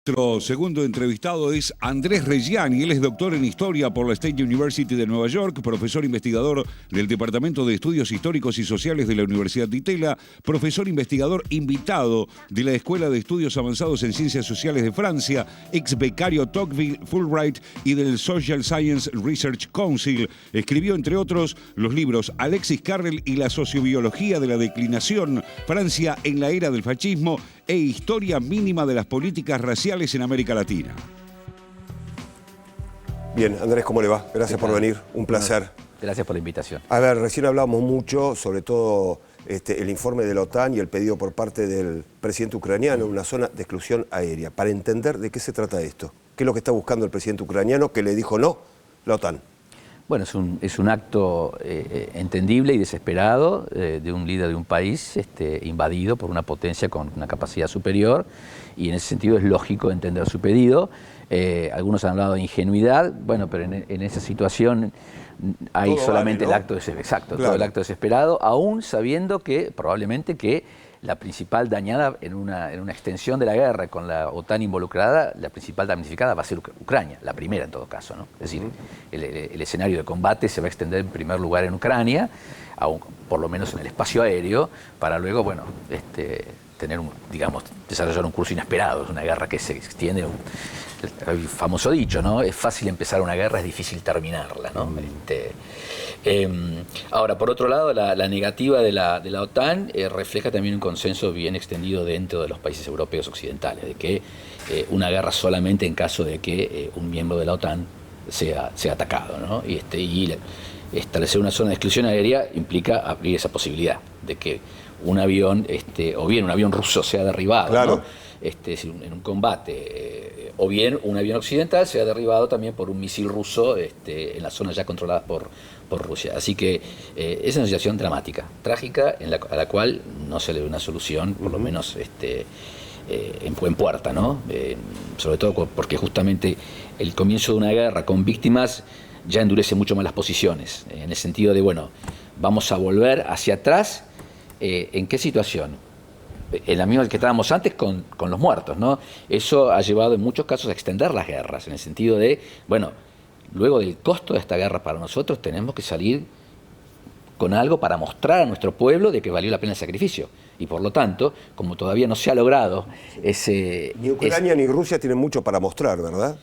Nuestro segundo entrevistado es Andrés Reggiani. Él es doctor en Historia por la State University de Nueva York, profesor investigador del Departamento de Estudios Históricos y Sociales de la Universidad de Itela, profesor investigador invitado de la Escuela de Estudios Avanzados en Ciencias Sociales de Francia, ex becario Tocqueville, Fulbright y del Social Science Research Council. Escribió, entre otros, los libros Alexis Carrel y la sociobiología de la declinación, Francia en la era del fascismo e Historia mínima de las políticas raciales en América Latina. Bien, Andrés, ¿cómo le va? Gracias por venir, un placer. Gracias por la invitación. A ver, recién hablamos mucho, sobre todo el informe de la OTAN y el pedido por parte del presidente ucraniano, una zona de exclusión aérea. Para entender de qué se trata esto, qué es lo que está buscando el presidente ucraniano que le dijo no la OTAN. Bueno, es un acto entendible y desesperado de un líder de un país invadido por una potencia con una capacidad superior, y en ese sentido es lógico entender su pedido. Algunos han hablado de ingenuidad, bueno, pero en esa situación hay todo solamente vale, ¿no? El acto exacto, claro. Todo el acto desesperado, aún sabiendo que probablemente que la principal dañada en una extensión de la guerra con la OTAN involucrada, la principal damnificada va a ser Ucrania, la primera en todo caso, ¿no? Es decir, el escenario de combate se va a extender en primer lugar en Ucrania, aún, por lo menos en el espacio aéreo, para luego, bueno, tener desarrollar un curso inesperado. Es una guerra que se extiende, el famoso dicho, ¿no? Es fácil empezar una guerra, es difícil terminarla, ¿no? Ahora, por otro lado, la negativa de la OTAN refleja también un consenso bien extendido dentro de los países europeos occidentales, de que una guerra solamente en caso de que un miembro de la OTAN sea atacado, ¿no? Y establecer una zona de exclusión aérea implica abrir esa posibilidad de que un avión, o bien un avión ruso sea derribado, claro, ¿no? En un combate, o bien un avión occidental sea derribado también por un misil ruso en las zonas ya controladas por Rusia. Así que es una situación dramática, trágica, a la cual no se le ve una solución, por lo menos en puerta, ¿no? Sobre todo porque justamente el comienzo de una guerra con víctimas ya endurece mucho más las posiciones, en el sentido de, bueno, vamos a volver hacia atrás. ¿En qué situación? En la misma que estábamos antes con los muertos, ¿no? Eso ha llevado en muchos casos a extender las guerras, en el sentido de, bueno, luego del costo de esta guerra para nosotros tenemos que salir con algo para mostrar a nuestro pueblo de que valió la pena el sacrificio. Y por lo tanto, como todavía no se ha logrado ese... Ni Ucrania ni Rusia tienen mucho para mostrar, ¿verdad?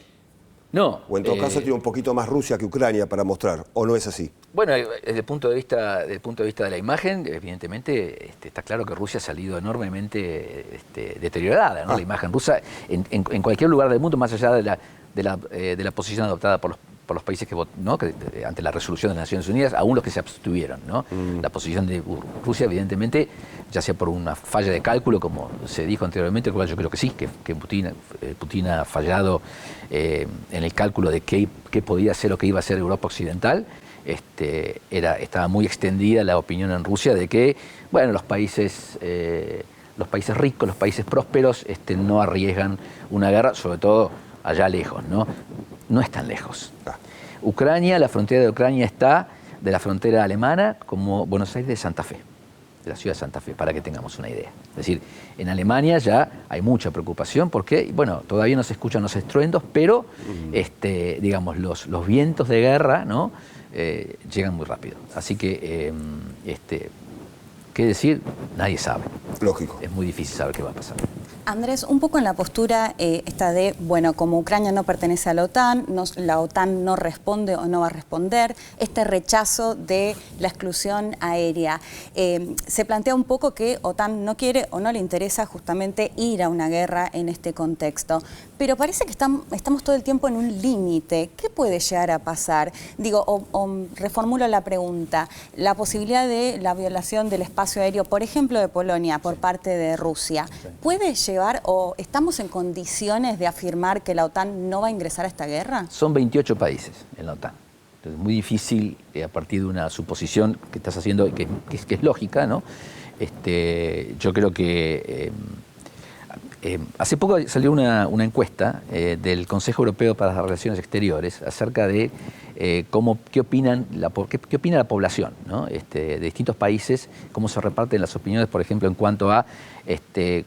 No. O en todo caso tiene un poquito más Rusia que Ucrania para mostrar, ¿o no es así? Bueno, desde el punto de vista de la imagen, evidentemente está claro que Rusia ha salido enormemente deteriorada, ¿no? La imagen rusa en cualquier lugar del mundo, más allá de la posición adoptada por los países ¿no? que ante la resolución de las Naciones Unidas, aún los que se abstuvieron, ¿no? La posición de Rusia, evidentemente, ya sea por una falla de cálculo, como se dijo anteriormente, cual yo creo que sí, que Putin ha fallado en el cálculo de qué podía ser o qué iba a ser Europa Occidental. Estaba muy extendida la opinión en Rusia de que, bueno, los países ricos, los países prósperos, no arriesgan una guerra, sobre todo allá lejos, ¿no? No es tan lejos. Ucrania, la frontera de Ucrania está de la frontera alemana como Buenos Aires de Santa Fe, de la ciudad de Santa Fe, para que tengamos una idea. Es decir, en Alemania ya hay mucha preocupación porque, bueno, todavía no se escuchan los estruendos, pero, digamos, los vientos de guerra, ¿no? Llegan muy rápido. Así que, ¿qué decir? Nadie sabe. Lógico. Es muy difícil saber qué va a pasar. Andrés, un poco en la postura esta de, bueno, como Ucrania no pertenece a la OTAN, la OTAN no responde o no va a responder, este rechazo de la exclusión aérea. Se plantea un poco que OTAN no quiere o no le interesa justamente ir a una guerra en este contexto, pero parece que estamos todo el tiempo en un límite. ¿Qué puede llegar a pasar? Digo, o reformulo la pregunta, la posibilidad de la violación del espacio aéreo, por ejemplo, de Polonia por parte de Rusia, ¿puede llevar o estamos en condiciones de afirmar que la OTAN no va a ingresar a esta guerra? Son 28 países en la OTAN. Entonces, es muy difícil, a partir de una suposición que estás haciendo, que es lógica, ¿no? Yo creo que Hace poco salió una encuesta del Consejo Europeo para las Relaciones Exteriores acerca de qué opina la población, ¿no? De distintos países, cómo se reparten las opiniones, por ejemplo, en cuanto a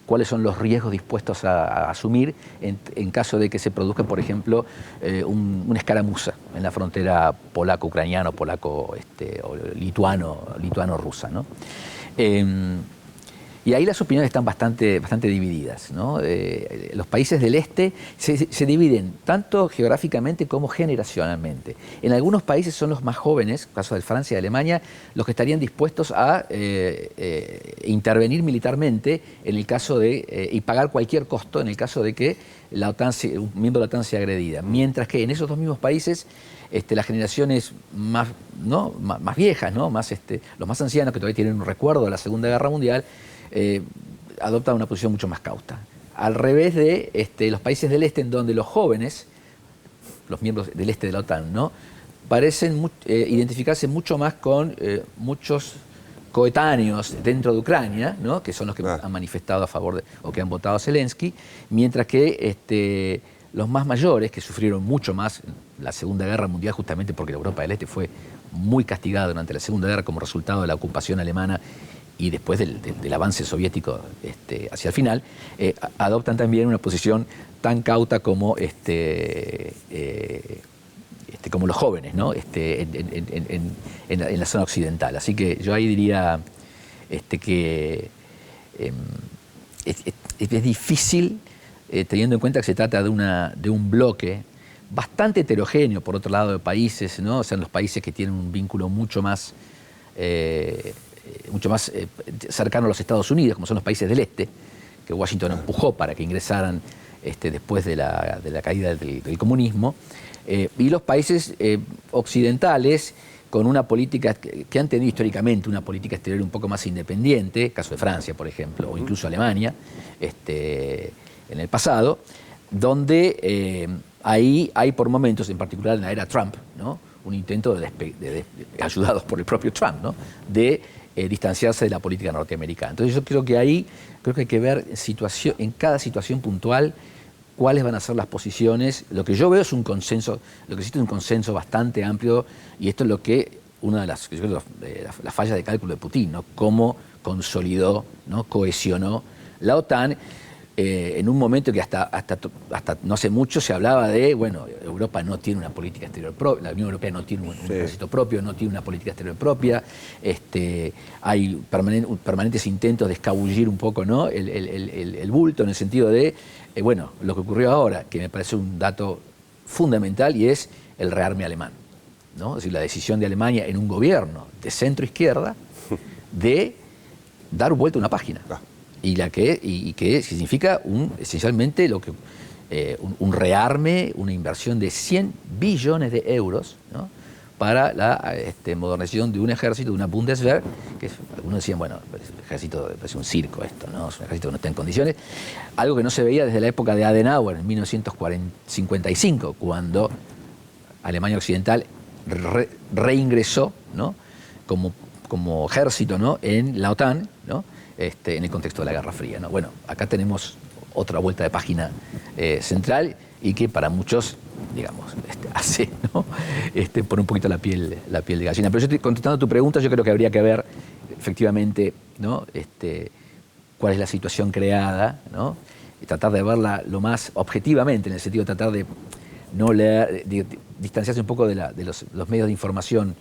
cuáles son los riesgos dispuestos a asumir en caso de que se produzca, por ejemplo, una escaramuza en la frontera polaco-ucraniano, o lituano-rusa, ¿no? Y ahí las opiniones están bastante divididas, ¿no? Los países del este se dividen tanto geográficamente como generacionalmente. En algunos países son los más jóvenes, caso de Francia y Alemania, los que estarían dispuestos a intervenir militarmente en el caso de y pagar cualquier costo en el caso de que un miembro de la OTAN sea agredida. Mientras que en esos dos mismos países las generaciones más viejas, ¿no? Los más ancianos que todavía tienen un recuerdo de la Segunda Guerra Mundial, adoptan una posición mucho más cauta. Al revés de los países del este, en donde los jóvenes, los miembros del este de la OTAN, ¿no? parecen identificarse mucho más con muchos coetáneos dentro de Ucrania, ¿no? que son los que han manifestado a favor o que han votado a Zelensky, mientras que los más mayores, que sufrieron mucho más la Segunda Guerra Mundial, justamente porque la Europa del Este fue muy castigada durante la Segunda Guerra como resultado de la ocupación alemana y después del avance soviético hacia el final, adoptan también una posición tan cauta como, como los jóvenes, ¿no? en la zona occidental. Así que yo ahí diría que es difícil, teniendo en cuenta que se trata de un bloque bastante heterogéneo, por otro lado, de países, ¿no? O sea, los países que tienen un vínculo mucho más cercano a los Estados Unidos, como son los países del este, que Washington empujó para que ingresaran después de la caída del comunismo, y los países occidentales con una política que han tenido históricamente una política exterior un poco más independiente, caso de Francia, por ejemplo, o incluso Alemania, en el pasado, donde ahí hay por momentos, en particular en la era Trump, ¿no? un intento ayudados por el propio Trump, ¿no? de distanciarse de la política norteamericana. Entonces yo creo que ahí hay que ver en cada situación puntual cuáles van a ser las posiciones. Lo que yo veo es un consenso, lo que existe es un consenso bastante amplio, y esto es lo que una de las fallas de cálculo de Putin, ¿no? Cómo consolidó, ¿no? cohesionó la OTAN en un momento que hasta no hace mucho se hablaba de, bueno, Europa no tiene una política exterior propia, la Unión Europea no tiene un ejército propio, no tiene una política exterior propia, hay permanentes intentos de escabullir un poco, ¿no? el bulto, en el sentido de, bueno, lo que ocurrió ahora, que me parece un dato fundamental, y es el rearme alemán, ¿no? Es decir, la decisión de Alemania en un gobierno de centro-izquierda de dar vuelta a una página. Y que significa esencialmente un rearme, una inversión de 100 billones de euros, ¿no? para la modernización de un ejército, de una Bundeswehr, que algunos decían, bueno, el ejército es un circo esto, ¿no? Es un ejército que no está en condiciones, algo que no se veía desde la época de Adenauer, en 1955, cuando Alemania Occidental reingresó, ¿no? como ejército, ¿no? en la OTAN, ¿no? En el contexto de la Guerra Fría, ¿no? Bueno, acá tenemos otra vuelta de página central, y que para muchos, digamos, hace, ¿no? Pone un poquito la piel de gallina. Pero yo estoy contestando tu pregunta, yo creo que habría que ver efectivamente, ¿no? cuál es la situación creada, ¿no? Y tratar de verla lo más objetivamente, en el sentido de tratar de no leer, de distanciarse un poco de los medios de información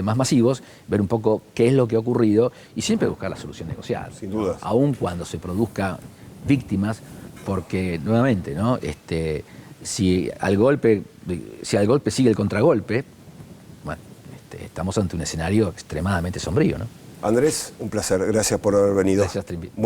más masivos, ver un poco qué es lo que ha ocurrido y siempre buscar la solución negociada. Sin duda. Aun cuando se produzcan víctimas, porque nuevamente, ¿no? Si al golpe sigue el contragolpe, bueno, estamos ante un escenario extremadamente sombrío, ¿no? Andrés, un placer. Gracias por haber venido. Gracias, Trimby. Muy